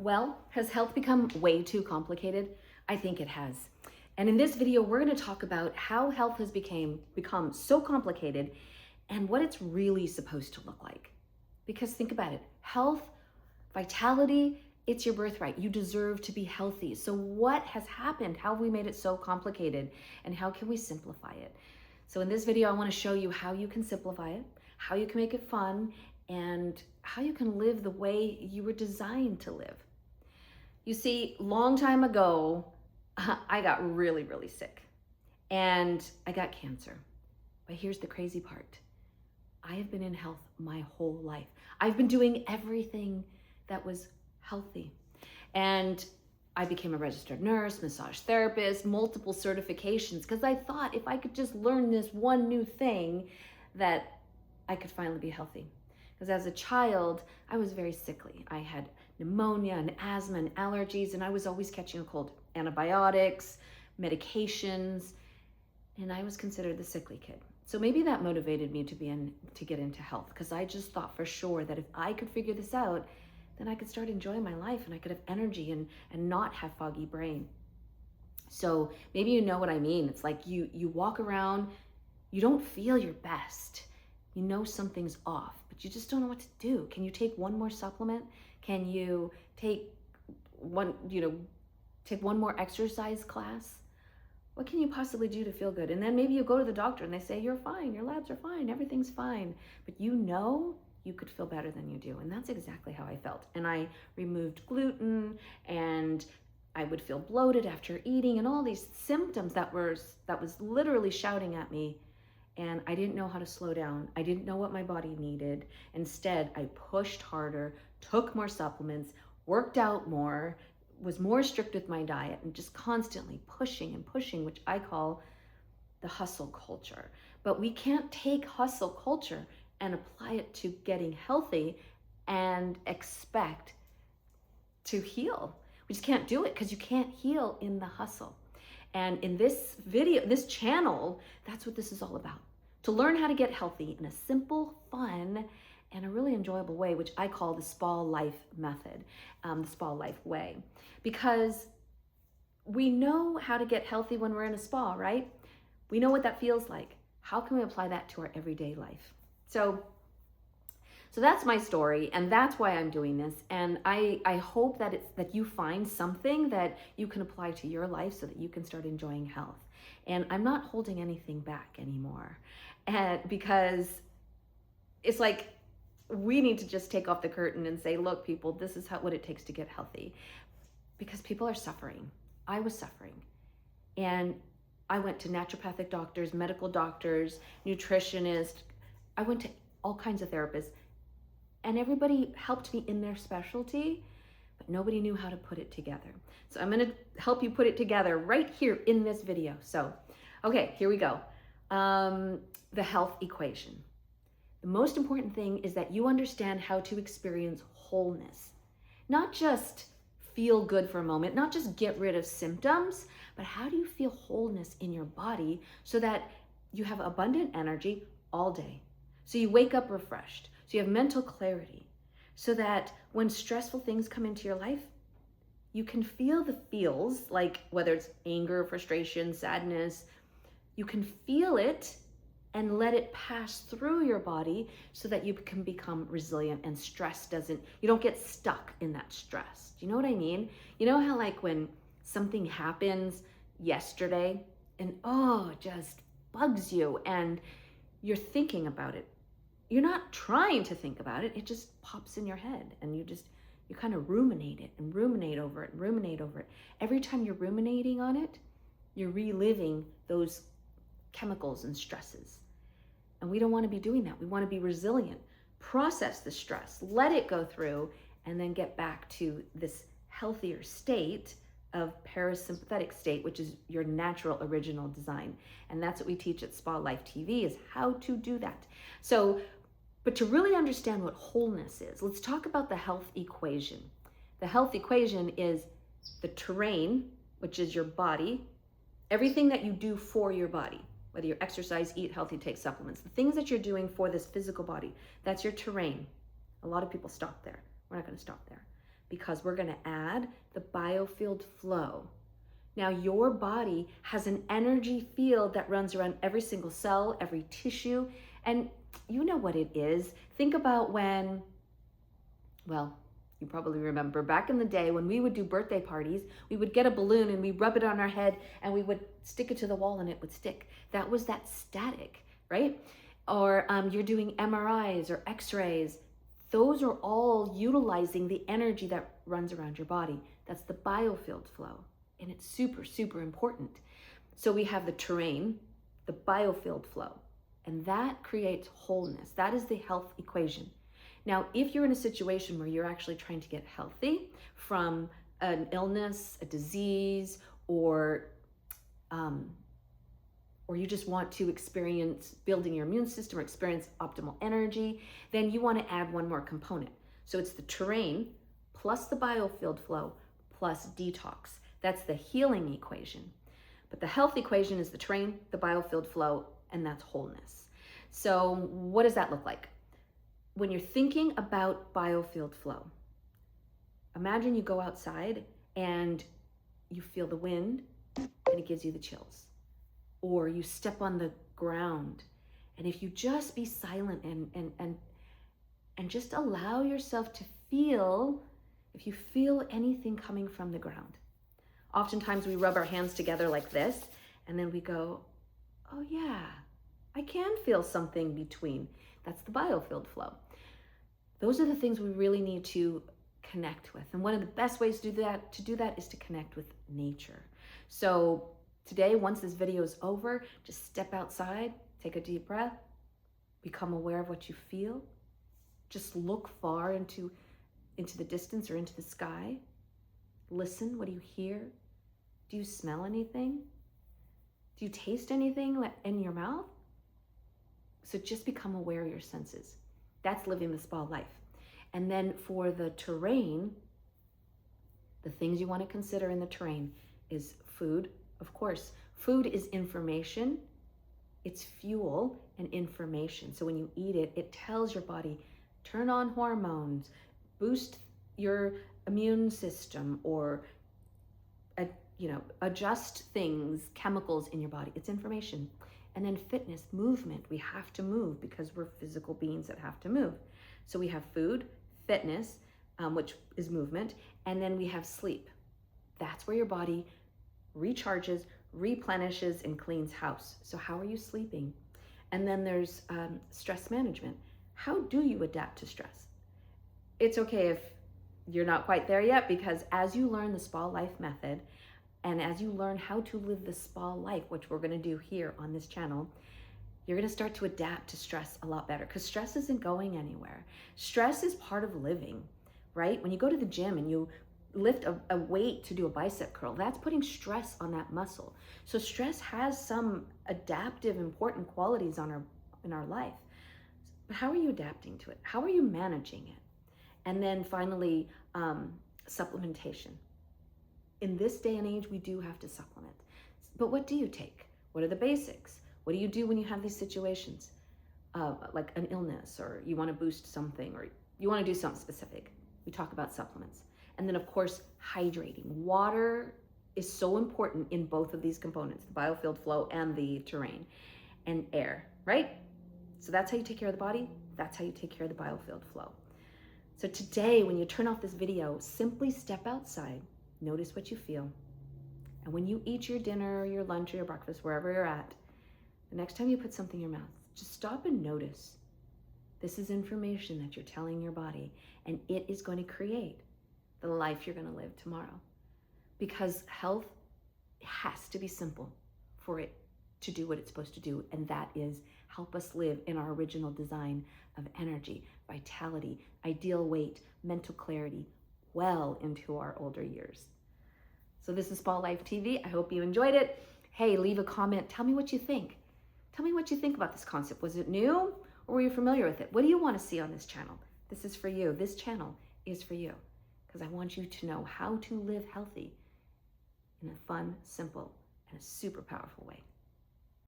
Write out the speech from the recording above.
Well, has health become way too complicated? I think it has. And in this video, we're going to talk about how health has become so complicated and what it's really supposed to look like. Because think about it, health, vitality, it's your birthright. You deserve to be healthy. So what has happened? How have we made it so complicated? And how can we simplify it? So in this video, I want to show you how you can simplify it, how you can make it fun, and how you can live the way you were designed to live. You see, long time ago, I got really, really sick and I got cancer. But here's the crazy part. I have been in health my whole life. I've been doing everything that was healthy. And I became a registered nurse, massage therapist, multiple certifications, because I thought if I could just learn this one new thing that I could finally be healthy. Because as a child, I was very sickly. I had pneumonia and asthma and allergies, and I was always catching a cold. Antibiotics, medications, and I was considered the sickly kid. So maybe that motivated me to get into health, because I just thought for sure that if I could figure this out, then I could start enjoying my life and I could have energy and not have foggy brain. So maybe you know what I mean. It's like you walk around, you don't feel your best. You know something's off, but you just don't know what to do. Can you take one more supplement? Can you take one more exercise class? What can you possibly do to feel good? And then maybe you go to the doctor and they say, you're fine, your labs are fine, everything's fine. But you know you could feel better than you do. And that's exactly how I felt. And I removed gluten and I would feel bloated after eating and all these symptoms that was literally shouting at me. And I didn't know how to slow down. I didn't know what my body needed. Instead, I pushed harder, took more supplements, worked out more, was more strict with my diet, and just constantly pushing and pushing, which I call the hustle culture. But we can't take hustle culture and apply it to getting healthy and expect to heal. We just can't do it because you can't heal in the hustle. And in this video, this channel, that's what this is all about. To learn how to get healthy in a simple, fun, and a really enjoyable way, which I call the spa life method, the spa life way. Because we know how to get healthy when we're in a spa, right? We know what that feels like. How can we apply that to our everyday life? So that's my story, and that's why I'm doing this. And I hope that you find something that you can apply to your life so that you can start enjoying health. And I'm not holding anything back anymore, because it's like we need to just take off the curtain and say, look, people, this is what it takes to get healthy. Because people are suffering. I was suffering. And I went to naturopathic doctors, medical doctors, nutritionists. I went to all kinds of therapists. And everybody helped me in their specialty, but nobody knew how to put it together. So I'm gonna help you put it together right here in this video. So, okay, here we go. The health equation. The most important thing is that you understand how to experience wholeness. Not just feel good for a moment, not just get rid of symptoms, but how do you feel wholeness in your body so that you have abundant energy all day? So you wake up refreshed. So you have mental clarity so that when stressful things come into your life, you can feel the feels, like whether it's anger, frustration, sadness, you can feel it and let it pass through your body so that you can become resilient and you don't get stuck in that stress. Do you know what I mean? You know how like when something happens yesterday and it just bugs you and you're thinking about it. You're not trying to think about it. It just pops in your head and you kind of ruminate it and ruminate over it and ruminate over it. Every time you're ruminating on it, you're reliving those chemicals and stresses. And we don't want to be doing that. We want to be resilient, process the stress, let it go through, and then get back to this healthier state of parasympathetic state, which is your natural original design. And that's what we teach at Spa Life TV, is how to do that. So, but to really understand what wholeness is, let's talk about the health equation. The health equation is the terrain, which is your body, everything that you do for your body, whether you exercise, eat healthy, take supplements, the things that you're doing for this physical body, that's your terrain. A lot of people stop there. We're not going to stop there. because we're going to add the biofield flow. Now, your body has an energy field that runs around every single cell, every tissue, and you know what it is. Think about when, well, you probably remember back in the day when we would do birthday parties, we would get a balloon and we rub it on our head and we would stick it to the wall and it would stick. That was that static, right? Or you're doing MRIs or X-rays. Those are all utilizing the energy that runs around your body. That's the biofield flow. And it's super, super important. So we have the terrain, the biofield flow, and that creates wholeness. That is the health equation. Now, if you're in a situation where you're actually trying to get healthy from an illness, a disease, or you just want to experience building your immune system or experience optimal energy, then you want to add one more component. So it's the terrain plus the biofield flow plus detox. That's the healing equation. But the health equation is the terrain, the biofield flow, and that's wholeness. So what does that look like? When you're thinking about biofield flow, imagine you go outside and you feel the wind and it gives you the chills. Or you step on the ground, and if you just be silent and just allow yourself to feel, if you feel anything coming from the ground. Oftentimes we rub our hands together like this, and then we go, oh yeah, I can feel something between. That's the biofield flow. Those are the things we really need to connect with. And one of the best ways to do that is to connect with nature. So today, once this video is over, just step outside, take a deep breath, become aware of what you feel. Just look far into the distance or into the sky. Listen, what do you hear? Do you smell anything? Do you taste anything in your mouth? So just become aware of your senses. That's living the spa life. And then for the terrain, the things you want to consider in the terrain is food. Of course, food is information. It's fuel and information. So when you eat it, it tells your body, turn on hormones, boost your immune system, or adjust things, chemicals in your body. It's information. And then fitness, movement. We have to move because we're physical beings that have to move. So we have food, fitness, which is movement, and then we have sleep. That's where your body recharges, replenishes, and cleans house. So how are you sleeping? And then there's stress management. How do you adapt to stress? It's okay if you're not quite there yet, because as you learn the spa life method, and as you learn how to live the spa life, which we're going to do here on this channel, you're going to start to adapt to stress a lot better, because stress isn't going anywhere. Stress is part of living, right? When you go to the gym and you lift a weight to do a bicep curl, that's putting stress on that muscle. So stress has some adaptive, important qualities in our life. But how are you adapting to it? How are you managing it? And then finally, supplementation. In this day and age, we do have to supplement. But what do you take? What are the basics? What do you do when you have these situations? Like an illness, or you want to boost something, or you want to do something specific. We talk about supplements. And then of course, hydrating. Water is so important in both of these components, the biofield flow and the terrain, and air, right? So that's how you take care of the body. That's how you take care of the biofield flow. So today, when you turn off this video, simply step outside, notice what you feel. And when you eat your dinner, or your lunch, or your breakfast, wherever you're at, the next time you put something in your mouth, just stop and notice. This is information that you're telling your body, and it is going to create the life you're going to live tomorrow. Because health has to be simple for it to do what it's supposed to do, and that is help us live in our original design of energy, vitality, ideal weight, mental clarity, well into our older years. So this is Spa Life TV. I hope you enjoyed it. Hey, leave a comment. Tell me what you think. Tell me what you think about this concept. Was it new, or were you familiar with it? What do you want to see on this channel? This is for you. This channel is for you, because I want you to know how to live healthy in a fun, simple, and a super powerful way.